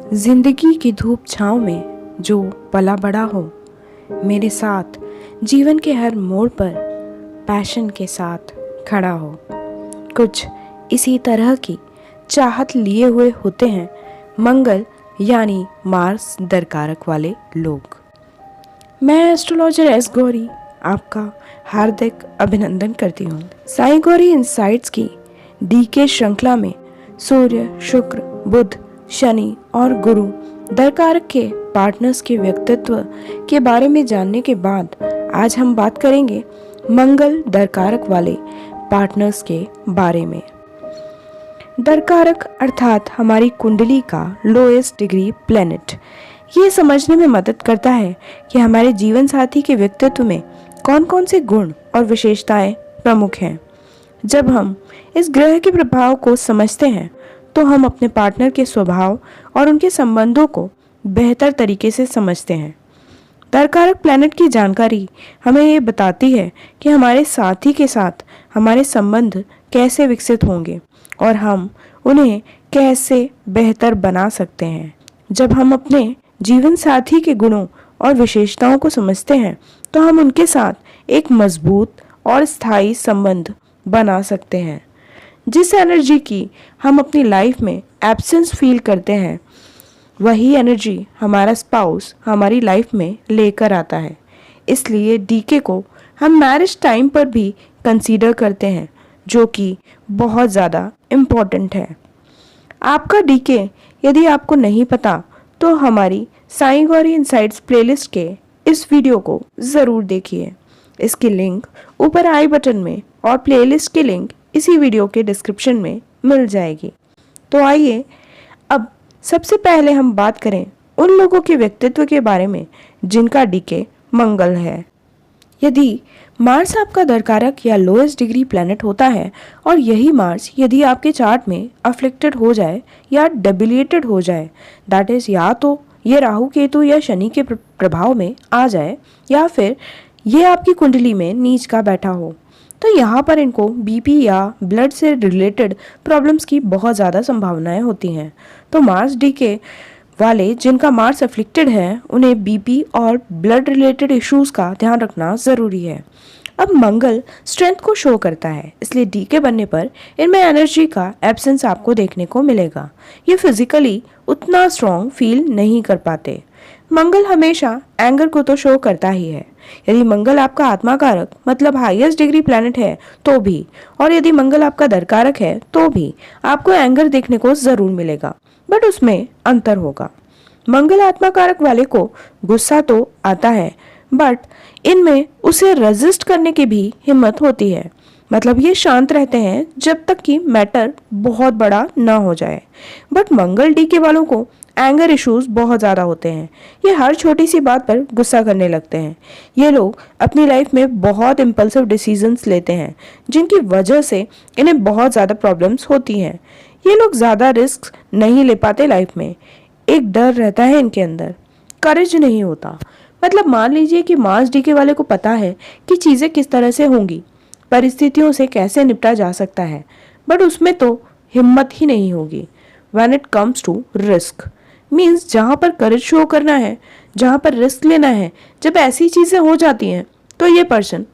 जिंदगी की धूप छाँव में जो पला बड़ा हो, मेरे साथ जीवन के हर मोड़ पर पैशन के साथ खड़ा हो। कुछ इसी तरह की चाहत लिए हुए होते हैं मंगल यानी मार्स दरकारक वाले लोग। मैं एस्ट्रोलॉजर एस गौरी आपका हार्दिक अभिनंदन करती हूँ। साई गौरी इनसाइट्स की डीके श्रृंखला में सूर्य, शुक्र, बुध, शनि और गुरु दरकारक के पार्टनर्स के व्यक्तित्व के बारे में जानने के बाद आज हम बात करेंगे मंगल दरकारक वाले पार्टनर्स के बारे में। दरकारक अर्थात हमारी कुंडली का लोएस्ट डिग्री प्लैनेट ये समझने में मदद करता है कि हमारे जीवन साथी के व्यक्तित्व में कौन कौन से गुण और विशेषताएं प्रमुख हैं। जब हम इस ग्रह के प्रभाव को समझते हैं तो हम अपने पार्टनर के स्वभाव और उनके संबंधों को बेहतर तरीके से समझते हैं। दरकारक प्लैनेट की जानकारी हमें ये बताती है कि हमारे साथी के साथ हमारे संबंध कैसे विकसित होंगे और हम उन्हें कैसे बेहतर बना सकते हैं। जब हम अपने जीवन साथी के गुणों और विशेषताओं को समझते हैं तो हम उनके साथ एक मजबूत और स्थायी संबंध बना सकते हैं। जिस एनर्जी की हम अपनी लाइफ में एब्सेंस फील करते हैं वही एनर्जी हमारा स्पाउस हमारी लाइफ में लेकर आता है। इसलिए डीके को हम मैरिज टाइम पर भी कंसीडर करते हैं, जो कि बहुत ज़्यादा इम्पोर्टेंट है। आपका डीके यदि आपको नहीं पता तो हमारी साई गौरी इनसाइट्स प्लेलिस्ट के इस वीडियो को ज़रूर देखिए। इसकी लिंक ऊपर आई बटन में और प्लेलिस्ट की लिंक इसी वीडियो के डिस्क्रिप्शन में मिल जाएगी। तो आइए अब सबसे पहले हम बात करें उन लोगों के व्यक्तित्व के बारे में जिनका डीके मंगल है। यदि मार्स आपका दरकारक या लोएस्ट डिग्री प्लैनेट होता है और यही मार्स यदि आपके चार्ट में अफ्लिक्टेड हो जाए या डेबिलिएटेड हो जाए, दैट इज या तो ये राहु केतु या शनि के प्रभाव में आ जाए या फिर ये आपकी कुंडली में नीच का बैठा हो, तो यहाँ पर इनको बीपी या ब्लड से रिलेटेड प्रॉब्लम्स की बहुत ज़्यादा संभावनाएं होती हैं। तो मार्स डीके वाले जिनका मार्स अफ्लिक्टेड है उन्हें बीपी और ब्लड रिलेटेड इश्यूज का ध्यान रखना ज़रूरी है। अब मंगल स्ट्रेंथ को शो करता है, इसलिए डीके बनने पर इनमें एनर्जी का एब्सेंस आपको देखने को मिलेगा। ये फिजिकली उतना स्ट्रॉन्ग फील नहीं कर पाते। मंगल हमेशा एंगर को तो शो करता ही है। यदि मंगल आपका आत्मा कारक मतलब हाईएस्ट डिग्री प्लैनेट है तो भी, और यदि मंगल आपका दरकारक है तो भी आपको एंगर देखने को जरूर मिलेगा, बट उसमें अंतर होगा। मंगल आत्मा कारक वाले को गुस्सा तो आता है, बट इनमें उसे रेजिस्ट करने की भी हिम्मत होती है। मतलब ये शांत रहते हैं जब तक कि मैटर बहुत बड़ा ना हो जाए। बट मंगल डीके वालों को एंगर इश्यूज बहुत ज़्यादा होते हैं। ये हर छोटी सी बात पर गुस्सा करने लगते हैं। ये लोग अपनी लाइफ में बहुत इम्पल्सिव डिसीजंस लेते हैं जिनकी वजह से इन्हें बहुत ज़्यादा प्रॉब्लम्स होती हैं। ये लोग ज़्यादा रिस्क नहीं ले पाते लाइफ में। एक डर रहता है इनके अंदर, करेज नहीं होता। मतलब मान लीजिए कि मार्स डीके वाले को पता है कि चीज़ें किस तरह से होंगी, परिस्थितियों से कैसे निपटा जा सकता है, बट उसमें तो हिम्मत ही नहीं होगी। When it comes to risk means जहाँ पर करेज शो करना है, जहाँ पर रिस्क लेना है, जब ऐसी चीज़ें हो जाती हैं तो ये पर्सन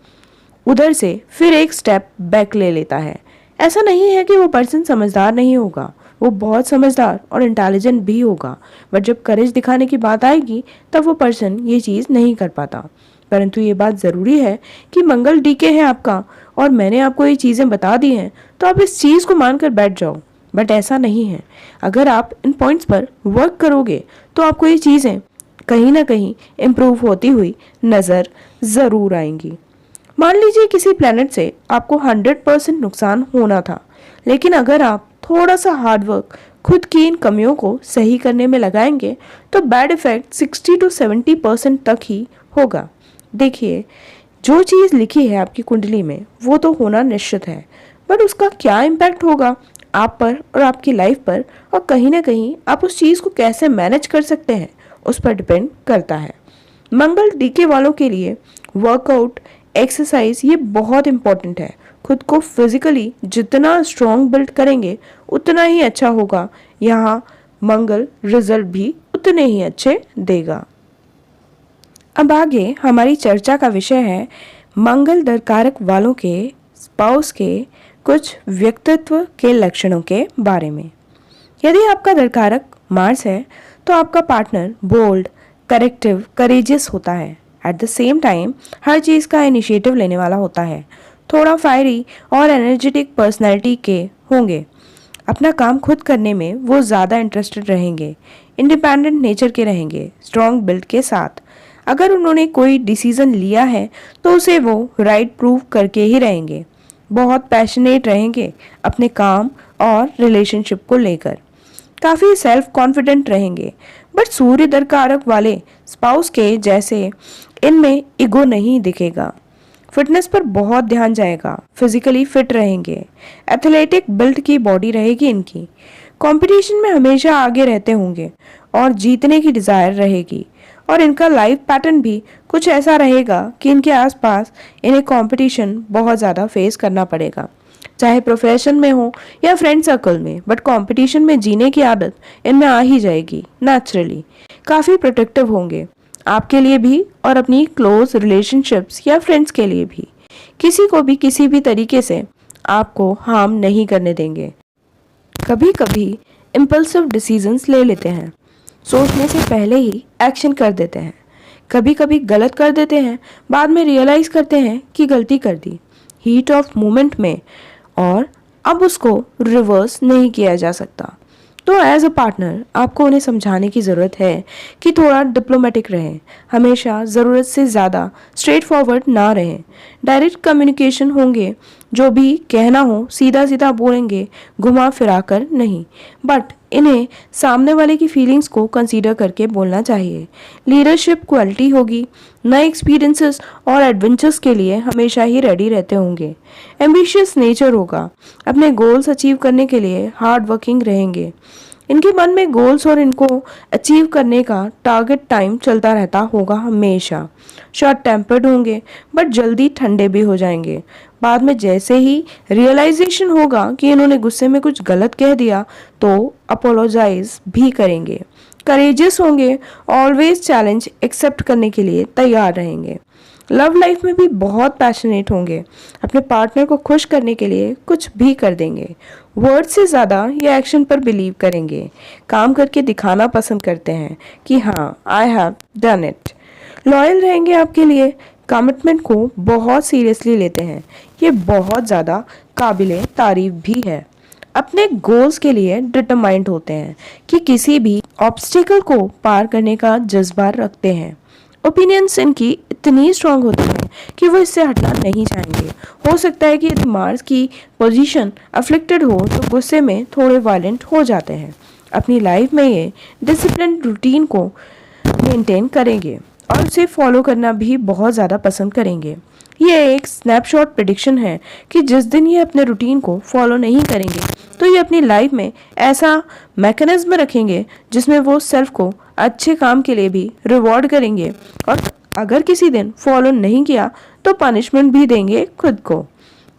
उधर से फिर एक स्टेप बैक ले लेता है। ऐसा नहीं है कि वो पर्सन समझदार नहीं होगा, वो बहुत समझदार और इंटेलिजेंट भी होगा, बट जब करेज दिखाने की बात आएगी तब वो पर्सन ये चीज़ नहीं कर पाता। परंतु ये बात ज़रूरी है कि मंगल डीके है आपका और मैंने आपको ये चीज़ें बता दी हैं तो आप इस चीज़ को मानकर बैठ जाओ, बट ऐसा नहीं है। अगर आप इन पॉइंट्स पर वर्क करोगे तो आपको ये चीज़ें कहीं ना कहीं इम्प्रूव होती हुई नज़र ज़रूर आएंगी। मान लीजिए किसी प्लैनेट से आपको 100% नुकसान होना था, लेकिन अगर आप थोड़ा सा हार्डवर्क खुद की इन कमियों को सही करने में लगाएंगे तो बैड इफेक्ट 60 to 70% तक ही होगा। देखिए, जो चीज़ लिखी है आपकी कुंडली में वो तो होना निश्चित है, बट उसका क्या इम्पैक्ट होगा आप पर और आपकी लाइफ पर, और कहीं ना कहीं आप उस चीज़ को कैसे मैनेज कर सकते हैं उस पर डिपेंड करता है। मंगल डीके वालों के लिए वर्कआउट, एक्सरसाइज ये बहुत इम्पॉर्टेंट है। खुद को फिजिकली जितना स्ट्रॉन्ग बिल्ड करेंगे उतना ही अच्छा होगा। यहाँ मंगल रिजल्ट भी उतने ही अच्छे देगा। अब आगे हमारी चर्चा का विषय है मंगल दर कारक वालों के स्पाउस के कुछ व्यक्तित्व के लक्षणों के बारे में। यदि आपका दर कारक मार्स है तो आपका पार्टनर बोल्ड, करेक्टिव, करेजियस होता है। एट द सेम टाइम हर चीज़ का इनिशिएटिव लेने वाला होता है। थोड़ा फायरी और एनर्जेटिक पर्सनैलिटी के होंगे। अपना काम खुद करने में वो ज़्यादा इंटरेस्टेड रहेंगे। इंडिपेंडेंट नेचर के रहेंगे, स्ट्रॉन्ग बिल्ड के साथ। अगर उन्होंने कोई डिसीज़न लिया है तो उसे वो राइट प्रूव करके ही रहेंगे। बहुत पैशनेट रहेंगे अपने काम और रिलेशनशिप को लेकर। काफ़ी सेल्फ कॉन्फिडेंट रहेंगे। बट सूर्य दर कारक वाले स्पाउस के जैसे इनमें ईगो नहीं दिखेगा। फिटनेस पर बहुत ध्यान जाएगा। फिजिकली फिट रहेंगे। एथलेटिक बिल्ड की बॉडी रहेगी इनकी। कंपटीशन में हमेशा आगे रहते होंगे और जीतने की डिज़ायर रहेगी। और इनका लाइफ पैटर्न भी कुछ ऐसा रहेगा कि इनके आसपास इन्हें कंपटीशन बहुत ज़्यादा फेस करना पड़ेगा, चाहे प्रोफेशन में हो या फ्रेंड सर्कल में। बट कंपटीशन में जीने की आदत इनमें आ ही जाएगी नेचुरली। काफ़ी प्रोटेक्टिव होंगे आपके लिए भी और अपनी क्लोज रिलेशनशिप्स या फ्रेंड्स के लिए भी। किसी को भी किसी भी तरीके से आपको हार्म नहीं करने देंगे। कभी कभी इम्पल्सिव डिसीजंस ले लेते हैं, सोचने से पहले ही एक्शन कर देते हैं। कभी कभी गलत कर देते हैं, बाद में रियलाइज़ करते हैं कि गलती कर दी हीट ऑफ मोमेंट में, और अब उसको रिवर्स नहीं किया जा सकता। तो एज अ पार्टनर आपको उन्हें समझाने की ज़रूरत है कि थोड़ा डिप्लोमेटिक रहें। हमेशा ज़रूरत से ज़्यादा स्ट्रेट फॉरवर्ड ना रहें। डायरेक्ट कम्युनिकेशन होंगे, जो भी कहना हो सीधा सीधा बोलेंगे, घुमा फिरा कर नहीं। बट इन्हें सामने वाले की फीलिंग्स को कंसीडर करके बोलना चाहिए। लीडरशिप क्वालिटी होगी। नए एक्सपीरियंसेस और एडवेंचर्स के लिए हमेशा ही रेडी रहते होंगे। एम्बिशियस नेचर होगा। अपने गोल्स अचीव करने के लिए हार्ड वर्किंग रहेंगे। इनके मन में गोल्स और इनको अचीव करने का टारगेट टाइम चलता रहता होगा हमेशा। शॉर्ट टेम्पर्ड होंगे बट जल्दी ठंडे भी हो जाएंगे। बाद में जैसे ही रियलाइजेशन होगा कि इन्होंने गुस्से में कुछ गलत कह दिया तो अपोलोजाइज भी करेंगे। करेजियस होंगे, ऑलवेज चैलेंज एक्सेप्ट करने के लिए तैयार रहेंगे। लव लाइफ में भी बहुत पैशनेट होंगे। अपने पार्टनर को खुश करने के लिए कुछ भी कर देंगे। वर्ड से ज़्यादा ये एक्शन पर बिलीव करेंगे। काम करके दिखाना पसंद करते हैं कि हाँ I have done it. Loyal रहेंगे आपके लिए। कमिटमेंट को बहुत सीरियसली लेते हैं। ये बहुत ज़्यादा काबिले तारीफ भी है। अपने गोल्स के लिए डिटरमाइंड होते हैं कि किसी भी ऑब्स्टिकल को पार करने का जज्बा रखते हैं। ओपिनियंस इनकी इतनी स्ट्रांग होती है कि वो इससे हटना नहीं चाहेंगे। हो सकता है कि यदि मार्स की पोजीशन अफ्लिक्टेड हो तो गुस्से में थोड़े वायलेंट हो जाते हैं। अपनी लाइफ में ये डिसिप्लिन रूटीन को मेंटेन करेंगे और उसे फॉलो करना भी बहुत ज़्यादा पसंद करेंगे। ये एक स्नैपशॉट प्रेडिक्शन है कि जिस दिन ये अपने रूटीन को फॉलो नहीं करेंगे तो ये अपनी लाइफ में ऐसा मैकेनिज्म रखेंगे जिसमें वो सेल्फ को अच्छे काम के लिए भी रिवॉर्ड करेंगे, और अगर किसी दिन फॉलो नहीं किया तो पनिशमेंट भी देंगे खुद को।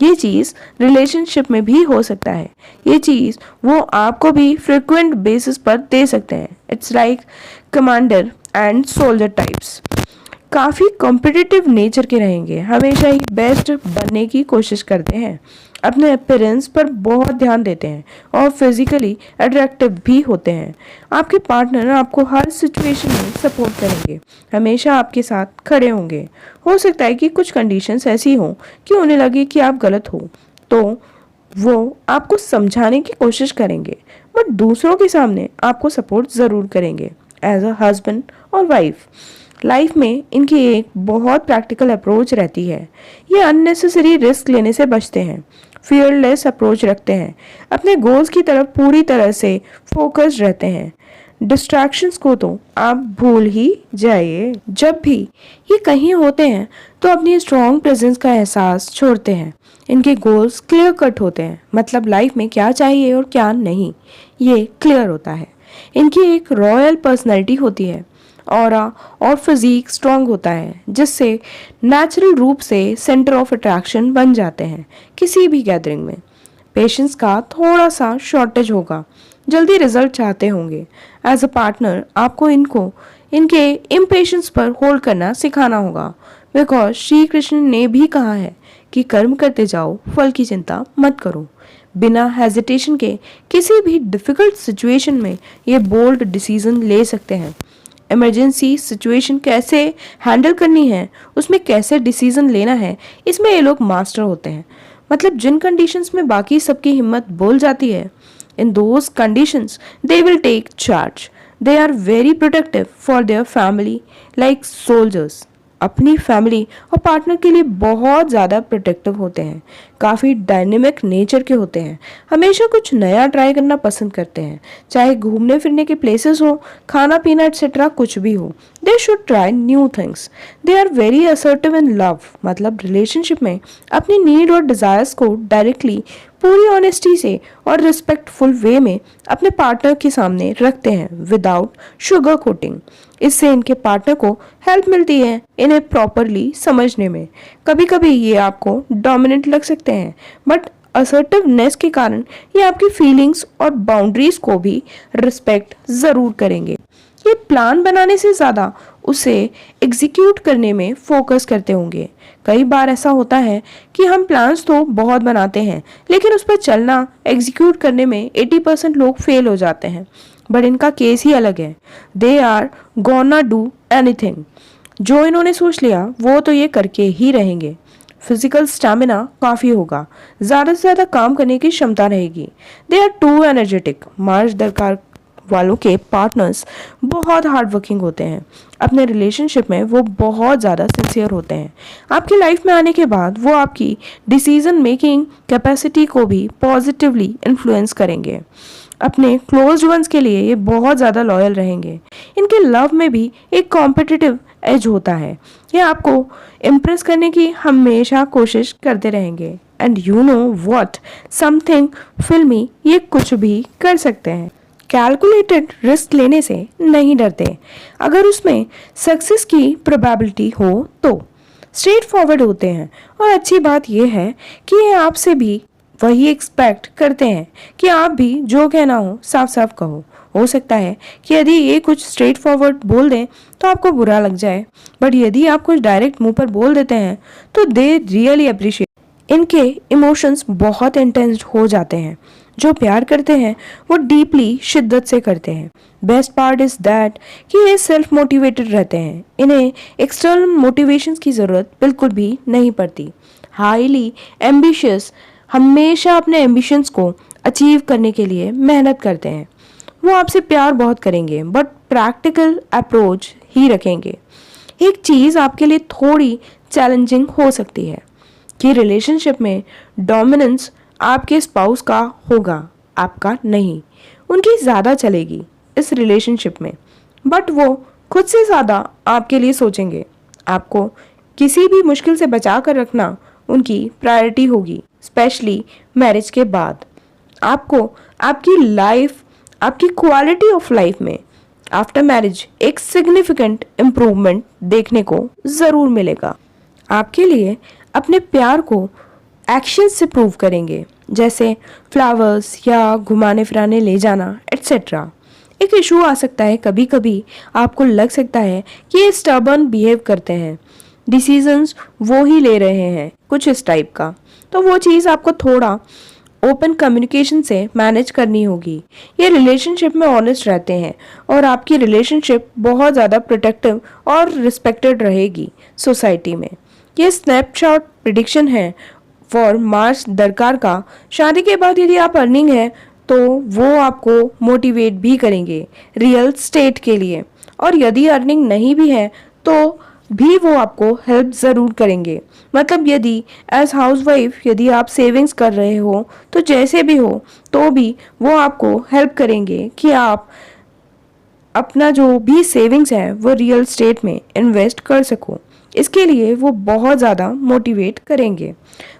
ये चीज़ रिलेशनशिप में भी हो सकता है। ये चीज़ वो आपको भी फ्रिक्वेंट बेसिस पर दे सकते हैं। It's like commander and soldier types. काफ़ी कॉम्पिटिटिव नेचर के रहेंगे। हमेशा ही बेस्ट बनने की कोशिश करते हैं। अपने अपीयरेंस पर बहुत ध्यान देते हैं और फिजिकली अट्रैक्टिव भी होते हैं। आपके पार्टनर आपको हर सिचुएशन में सपोर्ट करेंगे। हमेशा आपके साथ खड़े होंगे। हो सकता है कि कुछ कंडीशंस ऐसी हों कि उन्हें लगे कि आप गलत हो तो वो आपको समझाने की कोशिश करेंगे, बट दूसरों के सामने आपको सपोर्ट ज़रूर करेंगे एज अ हस्बैंड और वाइफ। लाइफ में इनकी एक बहुत प्रैक्टिकल अप्रोच रहती है। ये अननेसेसरी रिस्क लेने से बचते हैं। फियरलेस अप्रोच रखते हैं। अपने गोल्स की तरफ पूरी तरह से फोकस्ड रहते हैं। डिस्ट्रैक्शंस को तो आप भूल ही जाइए। जब भी ये कहीं होते हैं तो अपनी स्ट्रॉन्ग प्रेजेंस का एहसास छोड़ते हैं। इनके गोल्स क्लियर कट होते हैं, मतलब लाइफ में क्या चाहिए और क्या नहीं ये क्लियर होता है। इनकी एक रॉयल पर्सनैलिटी होती है। ऑरा और फिजिक स्ट्रॉन्ग होता है जिससे नेचुरल रूप से सेंटर ऑफ अट्रैक्शन बन जाते हैं किसी भी गैदरिंग में। पेशेंस का थोड़ा सा शॉर्टेज होगा। जल्दी रिजल्ट चाहते होंगे। एज अ पार्टनर आपको इनके इम्पेशंस पर होल्ड करना सिखाना होगा, बिकॉज श्री कृष्ण ने भी कहा है कि कर्म करते जाओ, फल की चिंता मत करो। बिना हेजिटेशन के किसी भी डिफिकल्ट सिचुएशन में ये बोल्ड डिसीजन ले सकते हैं। इमरजेंसी सिचुएशन कैसे हैंडल करनी है, उसमें कैसे डिसीजन लेना है, इसमें ये लोग मास्टर होते हैं। मतलब जिन कंडीशंस में बाकी सबकी हिम्मत बोल जाती है, in those conditions they will take charge. They are very protective for their family like soldiers. अपनी फैमिली और पार्टनर के लिए बहुत ज़्यादा प्रोटेक्टिव होते हैं, काफ़ी डायनेमिक नेचर के होते हैं, हमेशा कुछ नया ट्राई करना पसंद करते हैं, चाहे घूमने फिरने के प्लेसेस हो, खाना पीना एक्सेट्रा कुछ भी हो। They should try new things. They are very assertive in love, मतलब रिलेशनशिप में अपनी नीड और डिज़ायर्स को डायरेक्टली पूरी ऑनेस्टी से और रिस्पेक्टफुल वे में अपने पार्टनर के सामने रखते हैं विदाउट शुगर कोटिंग। इससे इनके पार्टनर को हेल्प मिलती है इन्हें प्रॉपरली समझने में। कभी कभी ये आपको डोमिनेंट लग सकते हैं, बट असर्टिवनेस के कारण ये आपकी फीलिंग्स और बाउंड्रीज को भी रिस्पेक्ट ज़रूर करेंगे। ये प्लान बनाने से ज़्यादा उसे एग्जीक्यूट करने में फोकस करते होंगे। कई बार ऐसा होता है कि हम प्लान्स तो बहुत बनाते हैं, लेकिन उस पर चलना, एग्जीक्यूट करने में 80% लोग फेल हो जाते हैं। बट इनका केस ही अलग है। They are gonna do anything. जो इन्होंने सोच लिया वो तो ये करके ही रहेंगे। फिजिकल स्टैमिना काफ़ी होगा, ज़्यादा से ज़्यादा काम करने की क्षमता रहेगी। They are too energetic. मार्च दरकार वालों के पार्टनर्स बहुत हार्ड वर्किंग होते हैं। अपने रिलेशनशिप में वो बहुत ज़्यादा सिंसियर होते हैं। आपकी लाइफ में आने के बाद वो आपकी डिसीजन मेकिंग कैपेसिटी को भी पॉजिटिवली इन्फ्लुएंस करेंगे। अपने क्लोज्ड वंस के लिए ये बहुत ज़्यादा लॉयल रहेंगे। इनके लव में भी एक कॉम्पिटिटिव एज होता है। ये आपको इम्प्रेस करने की हमेशा कोशिश करते रहेंगे। And you know what, something फिल्मी ये कुछ भी कर सकते हैं। कैलकुलेटेड रिस्क लेने से नहीं डरते। अगर उसमें सक्सेस की प्रोबेबिलिटी हो तो स्ट्रेट फॉरवर्ड होते हैं। और अच्छी बात यह है कि ये आपसे भी वही एक्सपेक्ट करते हैं कि आप भी जो कहना हो साफ साफ कहो। हो सकता है कि यदि ये कुछ स्ट्रेट फॉरवर्ड बोल दें तो आपको बुरा लग जाए, बट यदि आप कुछ डायरेक्ट मुंह पर बोल देते हैं तो दे रियली अप्रिशिएट। इनके इमोशंस बहुत इंटेंस हो जाते हैं। जो प्यार करते हैं वो डीपली शिद्दत से करते हैं। बेस्ट पार्ट इज दैट कि ये सेल्फ मोटिवेटेड रहते हैं। इन्हें एक्सटर्नल मोटिवेशंस की ज़रूरत बिल्कुल भी नहीं पड़ती। हाईली एम्बिशियस, हमेशा अपने एम्बिशंस को अचीव करने के लिए मेहनत करते हैं। वो आपसे प्यार बहुत करेंगे, बट प्रैक्टिकल अप्रोच ही रखेंगे। एक चीज़ आपके लिए थोड़ी चैलेंजिंग हो सकती है कि रिलेशनशिप में डोमिनेंस आपके स्पाउस का होगा, आपका नहीं। उनकी ज़्यादा चलेगी इस रिलेशनशिप में, बट वो खुद से ज़्यादा आपके लिए सोचेंगे। आपको किसी भी मुश्किल से बचा कर रखना उनकी प्रायोरिटी होगी, स्पेशली मैरिज के बाद। आपको आपकी लाइफ, आपकी क्वालिटी ऑफ लाइफ में आफ्टर मैरिज एक सिग्निफिकेंट इम्प्रूवमेंट देखने को ज़रूर मिलेगा। आपके लिए अपने प्यार को एक्शन से प्रूव करेंगे, जैसे फ्लावर्स या घुमाने फिराने ले जाना एट्सेट्रा। एक इशू आ सकता है, कभी कभी आपको लग सकता है कि ये स्टबर्न बिहेव करते हैं, डिसीजंस वो ही ले रहे हैं, कुछ इस टाइप का। तो वो चीज़ आपको थोड़ा ओपन कम्युनिकेशन से मैनेज करनी होगी। ये रिलेशनशिप में ऑनेस्ट रहते हैं और आपकी रिलेशनशिप बहुत ज़्यादा प्रोटेक्टिव और रिस्पेक्टेड रहेगी सोसाइटी में। ये स्नैपशॉट प्रिडिक्शन है फॉर मार्च दरकार का। शादी के बाद यदि आप अर्निंग है तो वो आपको मोटिवेट भी करेंगे रियल स्टेट के लिए, और यदि अर्निंग नहीं भी है तो भी वो आपको हेल्प ज़रूर करेंगे। मतलब यदि एज हाउसवाइफ यदि आप सेविंग्स कर रहे हो तो जैसे भी हो तो भी वो आपको हेल्प करेंगे कि आप अपना जो भी सेविंग्स है वो रियल स्टेट में इन्वेस्ट कर सको। इसके लिए वो बहुत ज़्यादा मोटिवेट करेंगे।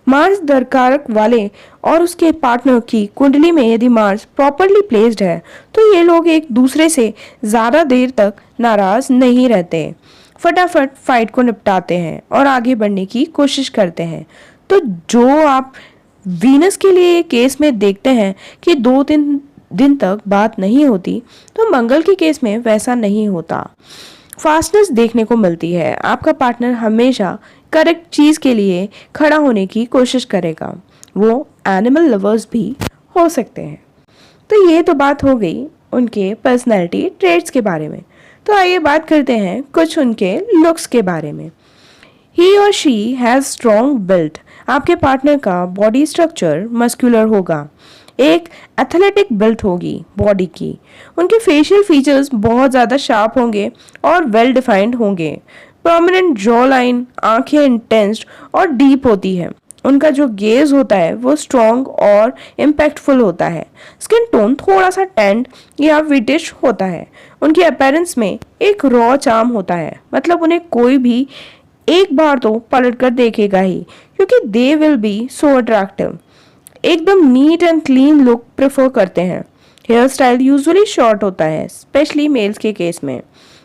मार्स दरकारक वाले और उसके पार्टनर की कुंडली में यदि मार्स प्रॉपरली प्लेस्ड है तो ये लोग एक दूसरे से ज़्यादा देर तक नाराज़ नहीं रहते, फटाफट फाइट को निपटाते हैं और आगे बढ़ने की कोशिश करते हैं। तो जो आप वीनस के लिए केस में देखते हैं कि 2-3 दिन तक बात नहीं होती, तो मंगल के केस में वैसा नहीं होता। फास्टनेस देखने को मिलती है। आपका पार्टनर हमेशा करेक्ट चीज के लिए खड़ा होने की कोशिश करेगा। वो एनिमल लवर्स भी हो सकते हैं। तो ये तो बात हो गई उनके पर्सनैलिटी ट्रेट्स के बारे में। तो आइए बात करते हैं कुछ उनके लुक्स के बारे में। ही और शी हैज स्ट्रॉन्ग बिल्ट। आपके पार्टनर का बॉडी स्ट्रक्चर मस्कुलर होगा, एक एथलेटिक बिल्ट होगी बॉडी की। उनके फेशियल फीचर्स बहुत ज़्यादा शार्प होंगे और वेल डिफाइंड होंगे। प्रोमिनेंट जॉ लाइन, आंखें इंटेंस और डीप होती है। उनका जो गेज होता है वो स्ट्रॉन्ग और इम्पैक्टफुल होता है। स्किन टोन थोड़ा सा टेंट या विटिश होता है। उनकी अपीयरेंस में एक रॉ चार्म होता है, मतलब उन्हें कोई भी एक बार तो पलट कर देखेगा ही, क्योंकि they will be so attractive. एकदम neat and clean look prefer करते हैं। हेयर स्टाइल यूजुअली शॉर्ट होता है, स्पेशली मेल्स के केस में।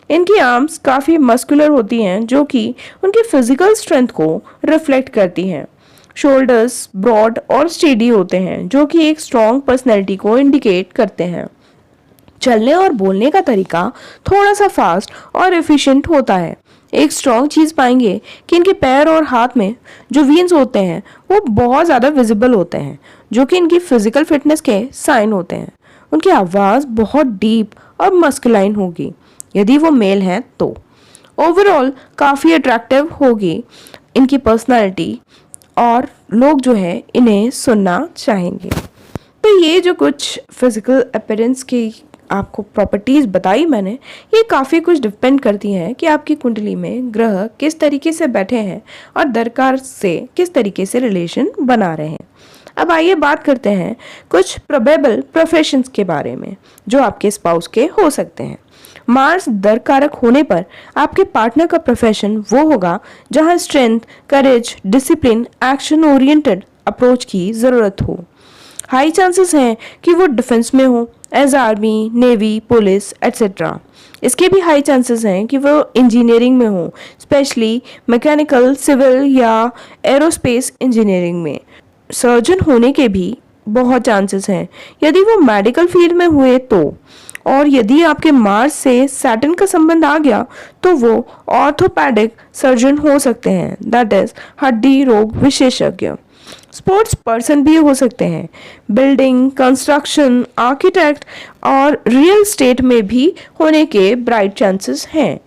इनकी आर्म्स काफ़ी मस्कुलर होती हैं, जो कि उनकी फिजिकल स्ट्रेंथ को रिफ्लेक्ट करती हैं। शोल्डर्स ब्रॉड और स्टेडी होते हैं, जो कि एक स्ट्रॉन्ग पर्सनैलिटी को इंडिकेट करते हैं। चलने और बोलने का तरीका थोड़ा सा फास्ट और एफिशिएंट होता है। एक स्ट्रॉन्ग चीज़ पाएंगे कि इनके पैर और हाथ में जो वीन्स होते हैं वो बहुत ज़्यादा विजिबल होते हैं, जो कि इनकी फिजिकल फिटनेस के साइन होते हैं। उनकी आवाज़ बहुत डीप और मस्कुलाइन होगी यदि वो मेल हैं तो। ओवरऑल काफ़ी अट्रैक्टिव होगी इनकी पर्सनालिटी और लोग जो है इन्हें सुनना चाहेंगे। तो ये जो कुछ फिजिकल अपीयरेंस की आपको प्रॉपर्टीज़ बताई मैंने, ये काफ़ी कुछ डिपेंड करती हैं कि आपकी कुंडली में ग्रह किस तरीके से बैठे हैं और दरकार से किस तरीके से रिलेशन बना रहे हैं। अब आइए बात करते हैं कुछ प्रोबेबल प्रोफेशंस के बारे में जो आपके स्पाउस के हो सकते हैं। मार्स दर कारक होने पर आपके पार्टनर का प्रोफेशन वो होगा जहां स्ट्रेंथ, करेज, डिसिप्लिन, एक्शन ओरिएंटेड अप्रोच की ज़रूरत हो। हाई चांसेस हैं कि वो डिफेंस में हो, as army, navy, police etcetera. इसके भी हाई चांसेस हैं कि वो इंजीनियरिंग में हो, स्पेशली मैकेनिकल, सिविल या एरोस्पेस इंजीनियरिंग में। सर्जन होने के भी बहुत चांसेस हैं यदि वो मेडिकल फील्ड में हुए तो। और यदि आपके मार्स से सैटर्न का संबंध आ गया तो वो ऑर्थोपेडिक सर्जन हो सकते हैं, दैट इज हड्डी रोग विशेषज्ञ। स्पोर्ट्स पर्सन भी हो सकते हैं। बिल्डिंग, कंस्ट्रक्शन, आर्किटेक्ट और रियल एस्टेट में भी होने के ब्राइट चांसेस हैं।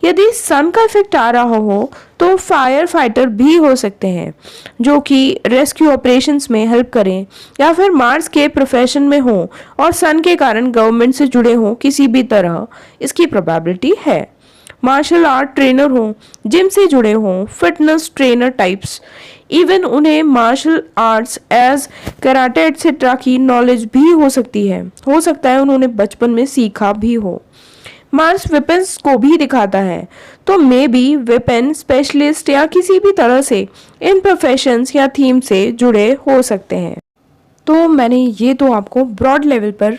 यदि सन का इफेक्ट आ रहा हो तो फायर फाइटर भी हो सकते हैं, जो कि रेस्क्यू ऑपरेशंस में हेल्प करें, या फिर मार्स के प्रोफेशन में हो और सन के कारण गवर्नमेंट से जुड़े हों किसी भी तरह, इसकी प्रोबेबिलिटी है। मार्शल आर्ट ट्रेनर हों, जिम से जुड़े हों, फिटनेस ट्रेनर टाइप्स, इवन उन्हें martial arts as karate etcetera की नॉलेज भी हो सकती है। हो सकता है उन्होंने बचपन में सीखा भी हो। मार्स वेपन्स को भी दिखाता है, तो मे बी वेपन स्पेशलिस्ट या किसी भी तरह से इन प्रोफेशंस या थीम से जुड़े हो सकते हैं। तो मैंने ये तो आपको ब्रॉड लेवल पर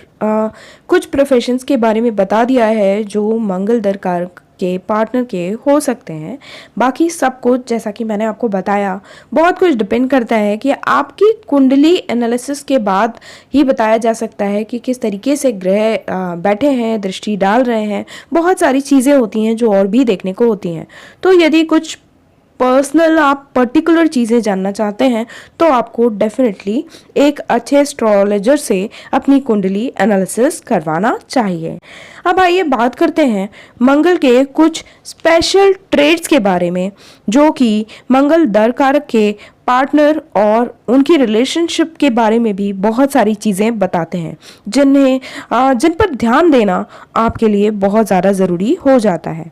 कुछ प्रोफेशंस के बारे में बता दिया है जो मंगल दर कारक के पार्टनर के हो सकते हैं। बाकी सब कुछ जैसा कि मैंने आपको बताया बहुत कुछ डिपेंड करता है कि आपकी कुंडली एनालिसिस के बाद ही बताया जा सकता है कि किस तरीके से ग्रह बैठे हैं, दृष्टि डाल रहे हैं। बहुत सारी चीज़ें होती हैं जो और भी देखने को होती हैं। तो यदि कुछ पर्सनल आप पर्टिकुलर चीज़ें जानना चाहते हैं तो आपको डेफिनेटली एक अच्छे एस्ट्रोलॉजर से अपनी कुंडली एनालिसिस करवाना चाहिए। अब आइए बात करते हैं मंगल के कुछ स्पेशल ट्रेड्स के बारे में जो कि मंगल दर कारक के पार्टनर और उनकी रिलेशनशिप के बारे में भी बहुत सारी चीज़ें बताते हैं जिन पर ध्यान देना आपके लिए बहुत ज़्यादा ज़रूरी हो जाता है।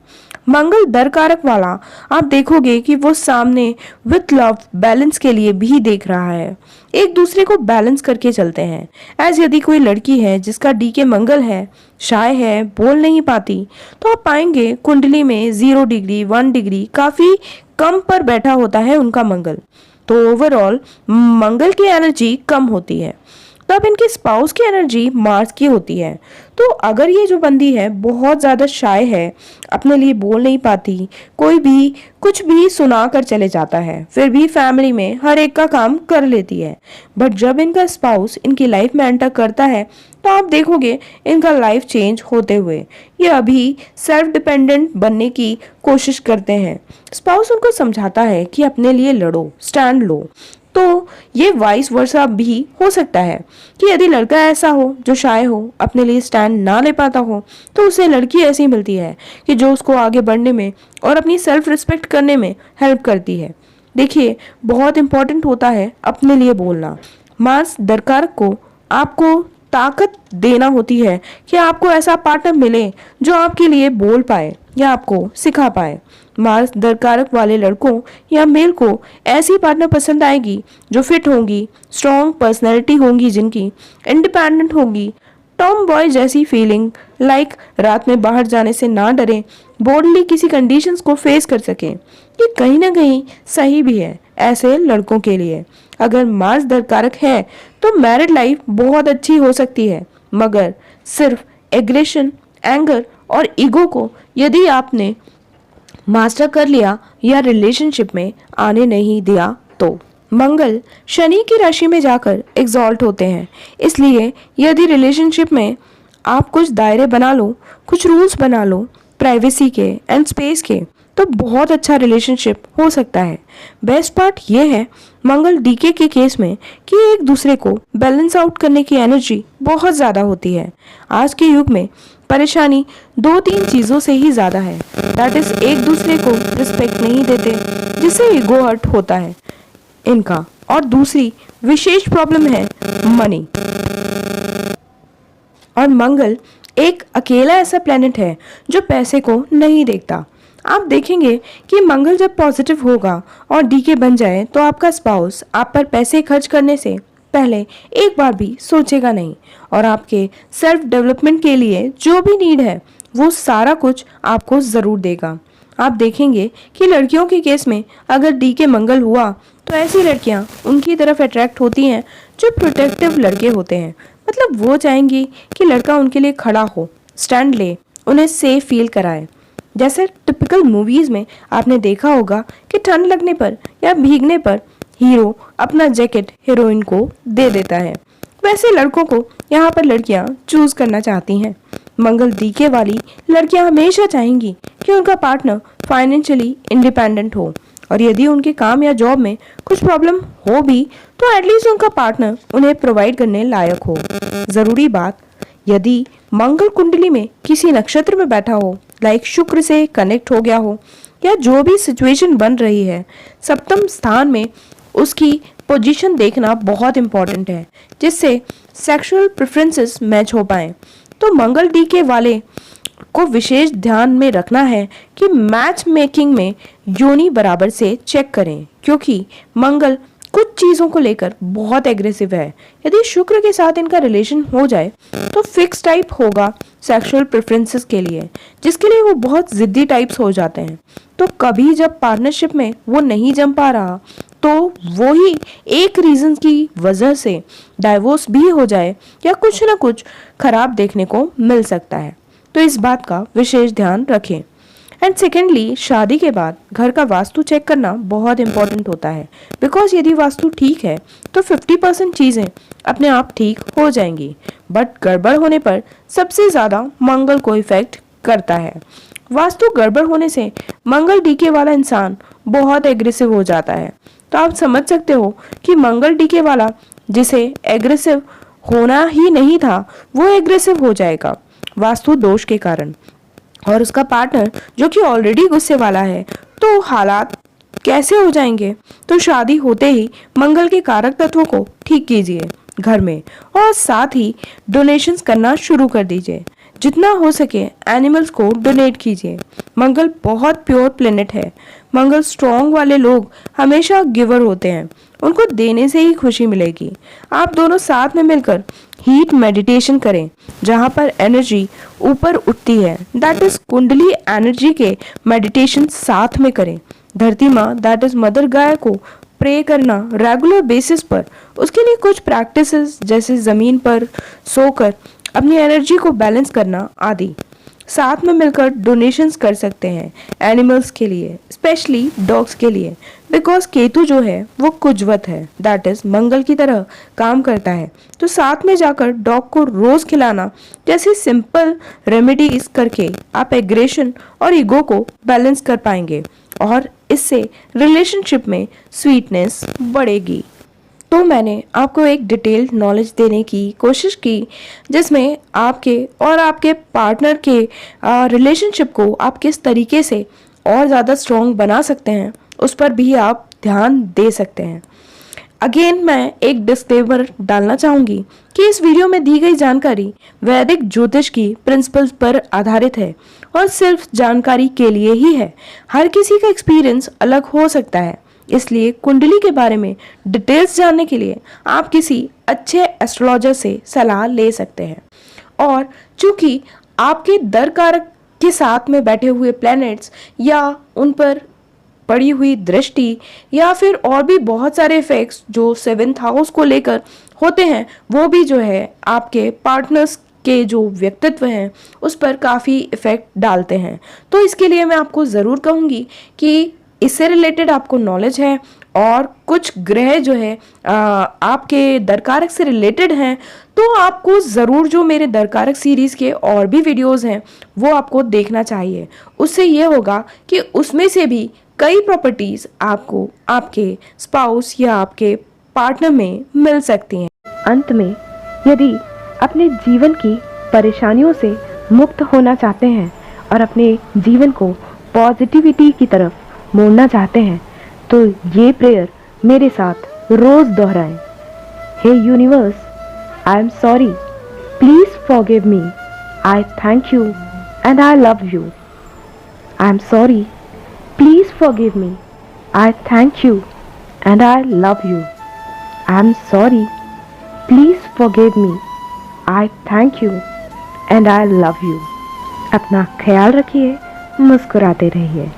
मंगल दर कारक वाला आप देखोगे कि वो सामने विथ लव बैलेंस के लिए भी देख रहा है। एक दूसरे को बैलेंस करके चलते हैं। एज यदि कोई लड़की है जिसका डी के मंगल है, शाय है, बोल नहीं पाती, तो आप पाएंगे कुंडली में 0 डिग्री 1 डिग्री काफ़ी कम पर बैठा होता है उनका मंगल। तो ओवरऑल मंगल की एनर्जी कम होती है। तो अब इनके स्पाउस की एनर्जी मार्स की होती है। तो अगर ये जो बंदी है बहुत ज़्यादा शाय है, अपने लिए बोल नहीं पाती, कोई भी कुछ भी सुना कर चले जाता है, फिर भी फैमिली में हर एक का काम कर लेती है, बट जब इनका स्पाउस इनकी लाइफ में एंटर करता है तो आप देखोगे इनका लाइफ चेंज होते हुए। ये अभी सेल्फ डिपेंडेंट बनने की कोशिश करते हैं। स्पाउस उनको समझाता है कि अपने लिए लड़ो, स्टैंड लो। तो ये वाइस वर्सा भी हो सकता है कि यदि लड़का ऐसा हो जो शाय हो, अपने लिए स्टैंड ना ले पाता हो, तो उसे लड़की ऐसी मिलती है कि जो उसको आगे बढ़ने में और अपनी सेल्फ रिस्पेक्ट करने में हेल्प करती है। देखिए, बहुत इंपॉर्टेंट होता है अपने लिए बोलना। मार्स दरकार को आपको ताकत देना होती है कि आपको ऐसा पार्टनर मिले जो आपके लिए बोल पाए या आपको सिखा पाए। मार्स दरकारक वाले लड़कों या मेल को ऐसी पार्टनर पसंद आएगी जो फिट होंगी, स्ट्रॉन्ग पर्सनैलिटी होंगी, जिनकी इंडिपेंडेंट होंगी, टॉम बॉय जैसी फीलिंग, लाइक रात में बाहर जाने से ना डरें, बोल्डली किसी कंडीशंस को फेस कर सकें। ये कहीं ना कहीं सही भी है ऐसे लड़कों के लिए। अगर मार्स दरकारक है तो मैरिड लाइफ बहुत अच्छी हो सकती है, मगर सिर्फ एग्रेशन, एंगर और ईगो को यदि आपने मास्टर कर लिया या रिलेशनशिप में आने नहीं दिया तो। मंगल शनि की राशि में जाकर एग्जॉल्ट होते हैं, इसलिए यदि रिलेशनशिप में आप कुछ दायरे बना लो, कुछ रूल्स बना लो प्राइवेसी के एंड स्पेस के, तो बहुत अच्छा रिलेशनशिप हो सकता है। बेस्ट पार्ट ये है मंगल डीके के केस में कि एक दूसरे को बैलेंस आउट करने की एनर्जी बहुत ज़्यादा होती है। आज के युग में परेशानी 2-3 चीज़ों से ही ज़्यादा है, दैट इज एक दूसरे को रिस्पेक्ट नहीं देते, जिससे ईगो हर्ट होता है इनका, और दूसरी विशेष प्रॉब्लम है मनी। और मंगल एक अकेला ऐसा प्लेनेट है जो पैसे को नहीं देखता। आप देखेंगे कि मंगल जब पॉजिटिव होगा और डीके बन जाए तो आपका स्पाउस आप पर पैसे खर्च करने से पहले एक बार भी सोचेगा नहीं, और आपके सेल्फ डेवलपमेंट के लिए जो भी नीड है वो सारा कुछ आपको ज़रूर देगा। आप देखेंगे कि लड़कियों के केस में अगर डीके मंगल हुआ तो ऐसी लड़कियां उनकी तरफ अट्रैक्ट होती हैं जो प्रोटेक्टिव लड़के होते हैं। मतलब वो चाहेंगी कि लड़का उनके लिए खड़ा हो, स्टैंड ले, उन्हें सेफ फील कराए। जैसे टिपिकल मूवीज़ में आपने देखा होगा कि ठंड लगने पर या भीगने पर हीरो अपना जैकेट हीरोइन को दे देता है, वैसे लड़कों को यहाँ पर लड़कियाँ चूज करना चाहती हैं। मंगल डीके वाली लड़कियाँ हमेशा चाहेंगी कि उनका पार्टनर फाइनेंशियली इंडिपेंडेंट हो, और यदि उनके काम या जॉब में कुछ प्रॉब्लम हो भी तो एटलीस्ट उनका पार्टनर उन्हें प्रोवाइड करने लायक हो। ज़रूरी बात, यदि मंगल कुंडली में किसी नक्षत्र में बैठा हो, लाइक शुक्र से कनेक्ट हो गया हो, या जो भी सिचुएशन बन रही है, सप्तम स्थान में उसकी पोजीशन देखना बहुत इंपॉर्टेंट है, जिससे सेक्सुअल प्रेफरेंसेस मैच हो पाए। तो मंगल डीके वाले को विशेष ध्यान में रखना है कि मैच मेकिंग में योनि बराबर से चेक करें, क्योंकि मंगल कुछ चीज़ों को लेकर बहुत एग्रेसिव है। यदि शुक्र के साथ इनका रिलेशन हो जाए तो फिक्स टाइप होगा सेक्सुअल प्रेफरेंसेस के लिए, जिसके लिए वो बहुत ज़िद्दी टाइप्स हो जाते हैं। तो कभी जब पार्टनरशिप में वो नहीं जम पा रहा तो वो ही एक रीज़न की वजह से डाइवोर्स भी हो जाए या कुछ ना कुछ खराब देखने को मिल सकता है। तो इस बात का विशेष ध्यान रखें। एंड सेकेंडली, शादी के बाद घर का वास्तु चेक करना बहुत इंपॉर्टेंट होता है, बिकॉज यदि वास्तु ठीक है तो 50% चीज़ें अपने आप ठीक हो जाएंगी, बट गड़बड़ होने पर सबसे ज़्यादा मंगल को इफेक्ट करता है। वास्तु गड़बड़ होने से मंगल डीके वाला इंसान बहुत एग्रेसिव हो जाता है। तो आप समझ सकते हो कि मंगल डीके वाला जिसे एग्रेसिव होना ही नहीं था वो एग्रेसिव हो जाएगा वास्तु दोष के कारण, और उसका पार्टनर जो कि ऑलरेडी गुस्से वाला है तो हालात कैसे हो जाएंगे। तो शादी होते ही मंगल के कारक तत्वों को ठीक कीजिए घर में, और साथ ही डोनेशंस करना शुरू कर दीजिए। जितना हो सके एनिमल्स को डोनेट कीजिए। मंगल बहुत प्योर प्लेनेट है। मंगल स्ट्रॉन्ग वाले लोग हमेशा गिवर होते हैं, उनको देने से ही खुशी मिलेगी। आप दोनों साथ में मिलकर हीट मेडिटेशन करें, जहाँ पर एनर्जी ऊपर उठती है, दैट इज कुंडली एनर्जी के मेडिटेशन साथ में करें। धरती माँ दैट इज मदर गाय को प्रे करना रेगुलर बेसिस पर, उसके लिए कुछ प्रैक्टिसेस जैसे ज़मीन पर सोकर अपनी एनर्जी को बैलेंस करना आदि। साथ में मिलकर डोनेशंस कर सकते हैं एनिमल्स के लिए, स्पेशली डॉग्स के लिए, बिकॉज केतु जो है वो कुजवत है, दैट इज मंगल की तरह काम करता है। तो साथ में जाकर डॉग को रोज खिलाना जैसी सिंपल रेमेडीज करके आप एग्रेशन और ईगो को बैलेंस कर पाएंगे और इससे रिलेशनशिप में स्वीटनेस बढ़ेगी। तो मैंने आपको एक डिटेल्ड नॉलेज देने की कोशिश की जिसमें आपके और आपके पार्टनर के रिलेशनशिप को आप किस तरीके से और ज़्यादा स्ट्रॉन्ग बना सकते हैं उस पर भी आप ध्यान दे सकते हैं। अगेन मैं एक डिस्क्लेमर डालना चाहूँगी कि इस वीडियो में दी गई जानकारी वैदिक ज्योतिष की प्रिंसिपल्स पर आधारित है और सिर्फ जानकारी के लिए ही है। हर किसी का एक्सपीरियंस अलग हो सकता है, इसलिए कुंडली के बारे में डिटेल्स जानने के लिए आप किसी अच्छे एस्ट्रोलॉजर से सलाह ले सकते हैं। और चूंकि आपके दर कारक के साथ में बैठे हुए प्लैनेट्स या उन पर पड़ी हुई दृष्टि या फिर और भी बहुत सारे इफेक्ट्स जो 7th हाउस को लेकर होते हैं, वो भी जो है आपके पार्टनर्स के जो व्यक्तित्व हैं उस पर काफ़ी इफेक्ट डालते हैं। तो इसके लिए मैं आपको ज़रूर कहूँगी कि इससे रिलेटेड आपको नॉलेज है और कुछ ग्रह जो है आपके दरकारक से रिलेटेड हैं, तो आपको ज़रूर जो मेरे दरकारक सीरीज़ के और भी वीडियोस हैं वो आपको देखना चाहिए। उससे ये होगा कि उसमें से भी कई प्रॉपर्टीज़ आपको आपके स्पाउस या आपके पार्टनर में मिल सकती हैं। अंत में यदि अपने जीवन की परेशानियों से मुक्त होना चाहते हैं और अपने जीवन को पॉजिटिविटी की तरफ मोड़ना चाहते हैं तो ये प्रेयर मेरे साथ रोज दोहराएं। Hey universe, I am sorry, please forgive me, I thank you and I love you. I am sorry, please forgive me, I thank you and I love you. I am sorry, please forgive me, I thank you and I love you. अपना ख्याल रखिए, मुस्कुराते रहिए।